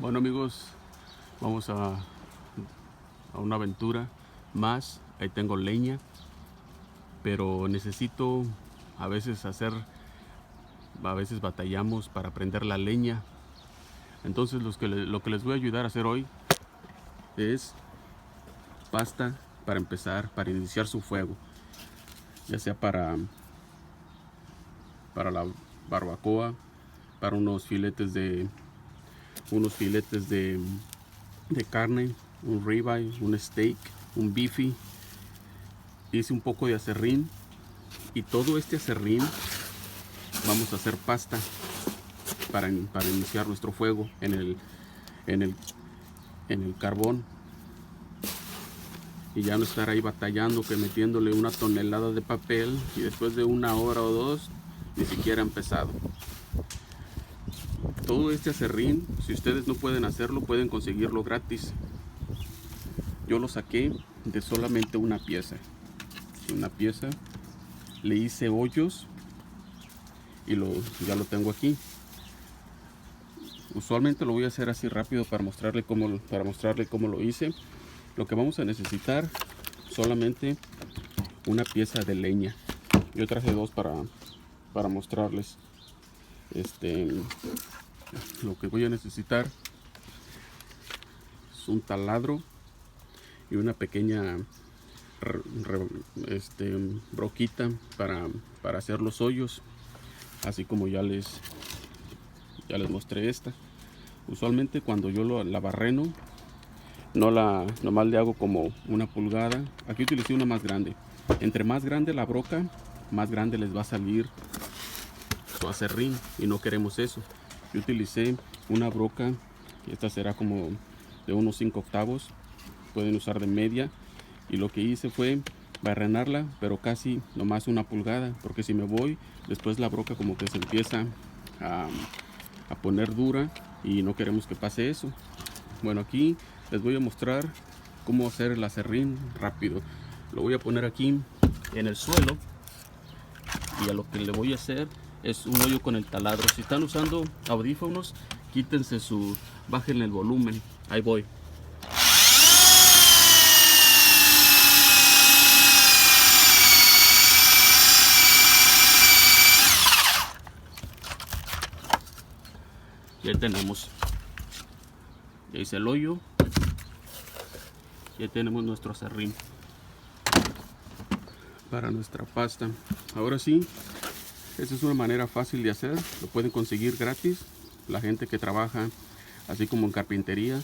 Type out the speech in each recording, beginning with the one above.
Bueno amigos, vamos a una aventura más. Ahí tengo leña, pero necesito a veces batallamos para prender la leña. Entonces lo que les voy a ayudar a hacer hoy es pasta para empezar, para iniciar su fuego, ya sea para la barbacoa, para unos filetes de carne, un ribeye, un steak, un beefy. Hice un poco de aserrín, y todo este aserrín vamos a hacer pasta para iniciar nuestro fuego en el carbón, y ya no estar ahí batallando, que metiéndole una tonelada de papel y después de una hora o dos ni siquiera ha empezado. Todo este aserrín, si ustedes no pueden hacerlo, pueden conseguirlo gratis. Yo lo saqué de solamente una pieza. Le hice hoyos y ya lo tengo aquí. Usualmente lo voy a hacer así rápido para mostrarle cómo lo hice. Lo que vamos a necesitar, solamente una pieza de leña. Yo traje dos para mostrarles. Lo que voy a necesitar es un taladro y una pequeña broquita para hacer los hoyos, así como ya les mostré esta. Usualmente cuando yo la barreno, nomás le hago como una pulgada. Aquí utilicé una más grande. Entre más grande la broca, más grande les va a salir su aserrín, y no queremos eso. Yo utilicé una broca, y esta será como de unos 5 octavos. Pueden usar de media, y lo que hice fue barrenarla, pero casi nomás una pulgada, porque si me voy, después la broca como que se empieza a poner dura, y no queremos que pase eso. Bueno, aquí les voy a mostrar cómo hacer el aserrín rápido. Lo voy a poner aquí en el suelo, y a lo que le voy a hacer es un hoyo con el taladro. Si están usando audífonos, bajen el volumen. Ahí voy. Ya tenemos, ya hice el hoyo, ya tenemos nuestro aserrín para nuestra pasta. Ahora sí, esta es una manera fácil de hacer, lo pueden conseguir gratis. La gente que trabaja así como en carpintería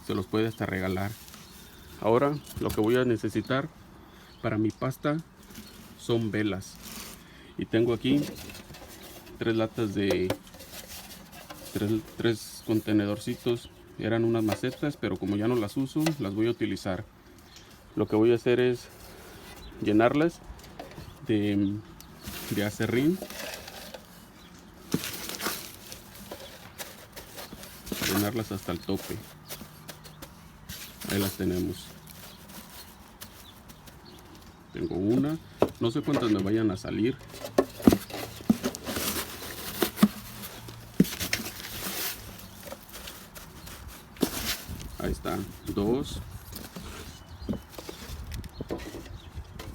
se los puede hasta regalar. Ahora lo que voy a necesitar para mi pasta son velas, y tengo aquí tres contenedorcitos. Eran unas macetas, pero como ya no las uso, las voy a utilizar. Lo que voy a hacer es llenarlas de aserrín, llenarlas hasta el tope. Ahí las tenemos. Tengo una, no sé cuántas me vayan a salir. Ahí están, dos.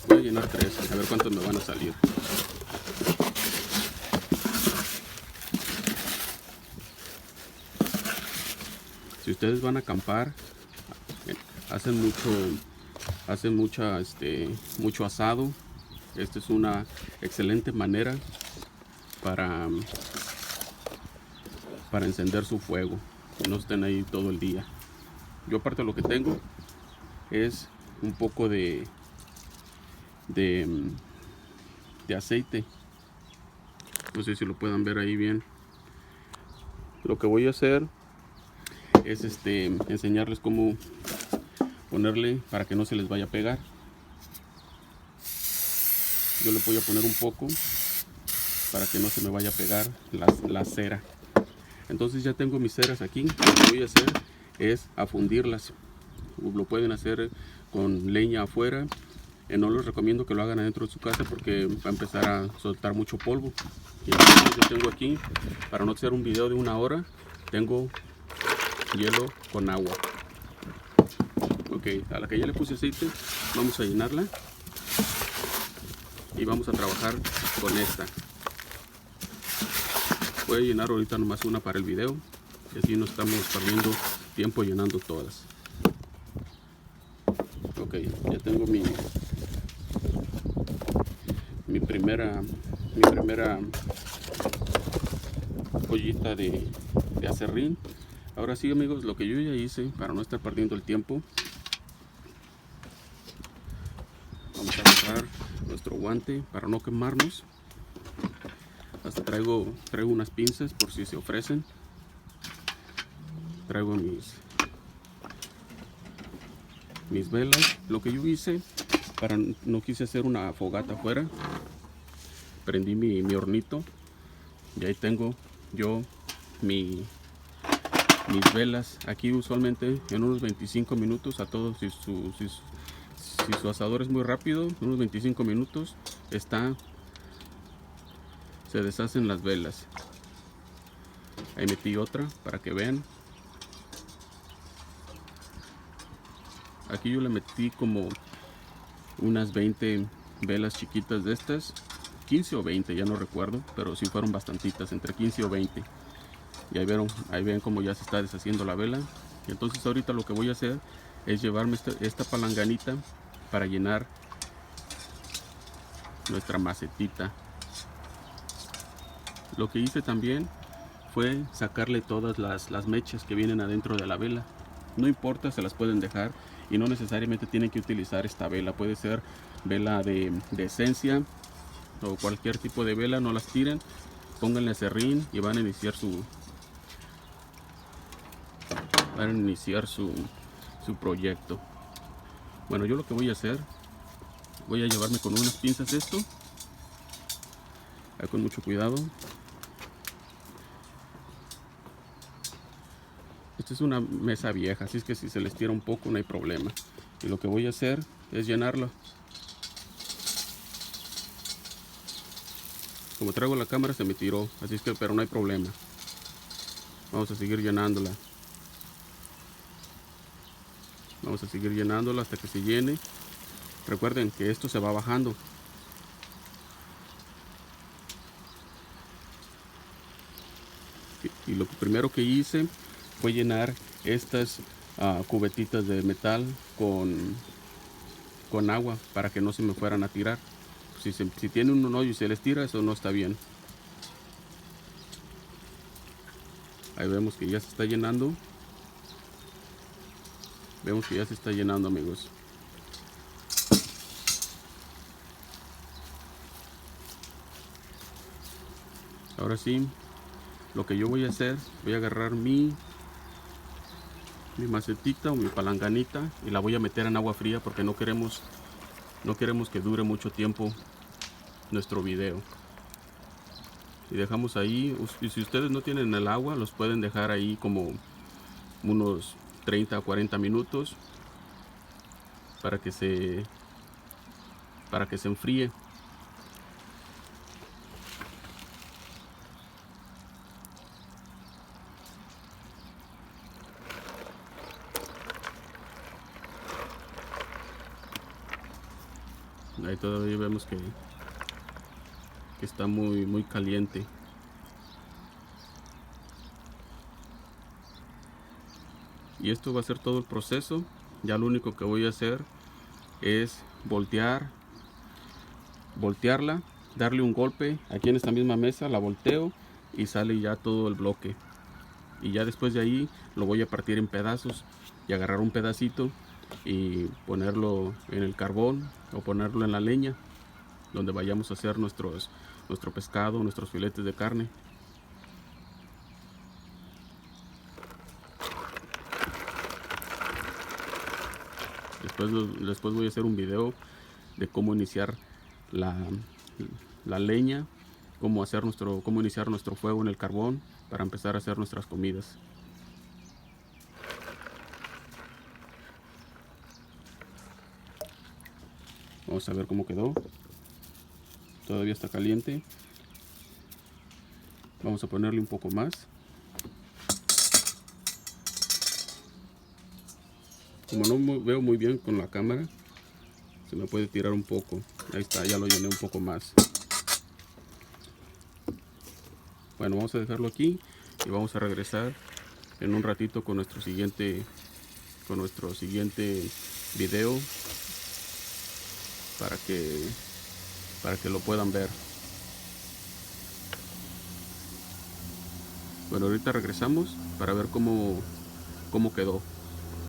Voy a llenar tres, a ver cuántos me van a salir. Si ustedes van a acampar, hacen mucho asado, esta es una excelente manera para encender su fuego, que no estén ahí todo el día. Yo aparte lo que tengo es un poco de aceite. No sé si lo puedan ver ahí bien. Lo que voy a hacer es enseñarles cómo ponerle para que no se les vaya a pegar. Yo le voy a poner un poco para que no se me vaya a pegar la cera. Entonces ya tengo mis ceras aquí. Lo que voy a hacer es a fundirlas. Lo pueden hacer con leña afuera. No les recomiendo que lo hagan adentro de su casa porque va a empezar a soltar mucho polvo. Y entonces yo tengo aquí, para no hacer un video de 1 hora, tengo hielo con agua. Ok, a la que ya le puse aceite, vamos a llenarla y vamos a trabajar con esta. Voy a llenar ahorita nomás una para el video, y así no estamos perdiendo tiempo llenando todas. Ok, ya tengo mi primera ollita de aserrín. Ahora sí, amigos, lo que yo ya hice para no estar perdiendo el tiempo, vamos a agarrar nuestro guante para no quemarnos. Hasta traigo unas pinzas por si se ofrecen. Traigo mis velas. Lo que yo hice, no quise hacer una fogata afuera, prendí mi hornito y ahí tengo yo mis velas. Aquí usualmente en unos 25 minutos, a todos, si su asador es muy rápido, en unos 25 minutos se deshacen las velas. Ahí metí otra para que vean. Aquí yo le metí como unas 20 velas chiquitas de estas, 15 o 20, ya no recuerdo, pero sí fueron bastantitas, entre 15 o 20. Y ahí ven como ya se está deshaciendo la vela. Y entonces ahorita lo que voy a hacer es llevarme esta palanganita para llenar nuestra macetita. Lo que hice también fue sacarle todas las mechas que vienen adentro de la vela. No importa, se las pueden dejar y no necesariamente tienen que utilizar esta vela. Puede ser vela de esencia o cualquier tipo de vela. No las tiren, pónganle aserrín y van a iniciar su proyecto. Bueno, yo lo que voy a hacer, voy a llevarme con unas pinzas esto, con mucho cuidado. Esta es una mesa vieja, así es que si se les tira un poco no hay problema. Y lo que voy a hacer es llenarla. Como traigo la cámara se me tiró, así es que, pero no hay problema. Vamos a seguir llenándola. Vamos a seguir llenándola hasta que se llene. Recuerden que esto se va bajando. Y lo primero que hice fue llenar estas cubetitas de metal con agua para que no se me fueran a tirar. Si tiene un hoyo y se les tira, eso no está bien. Ahí vemos que ya se está llenando. Vemos que ya se está llenando, amigos. Ahora sí, lo que yo voy a hacer, voy a agarrar mi macetita o mi palanganita y la voy a meter en agua fría porque no queremos que dure mucho tiempo nuestro video. Y dejamos ahí, y si ustedes no tienen el agua, los pueden dejar ahí como unos 30 a 40 minutos para que se enfríe. Ahí todavía vemos que está muy caliente. Y esto va a ser todo el proceso. Ya lo único que voy a hacer es voltearla, darle un golpe aquí en esta misma mesa, la volteo y sale ya todo el bloque. Y ya después de ahí lo voy a partir en pedazos y agarrar un pedacito y ponerlo en el carbón o ponerlo en la leña donde vayamos a hacer nuestro pescado, nuestros filetes de carne. Después voy a hacer un video de cómo iniciar la leña, cómo iniciar nuestro fuego en el carbón para empezar a hacer nuestras comidas. Vamos a ver cómo quedó. Todavía está caliente. Vamos a ponerle un poco más. Como no veo muy bien con la cámara, se me puede tirar un poco. Ahí está, ya lo llené un poco más. Bueno, vamos a dejarlo aquí y vamos a regresar en un ratito con nuestro siguiente video para que lo puedan ver. Bueno, ahorita regresamos para ver cómo quedó.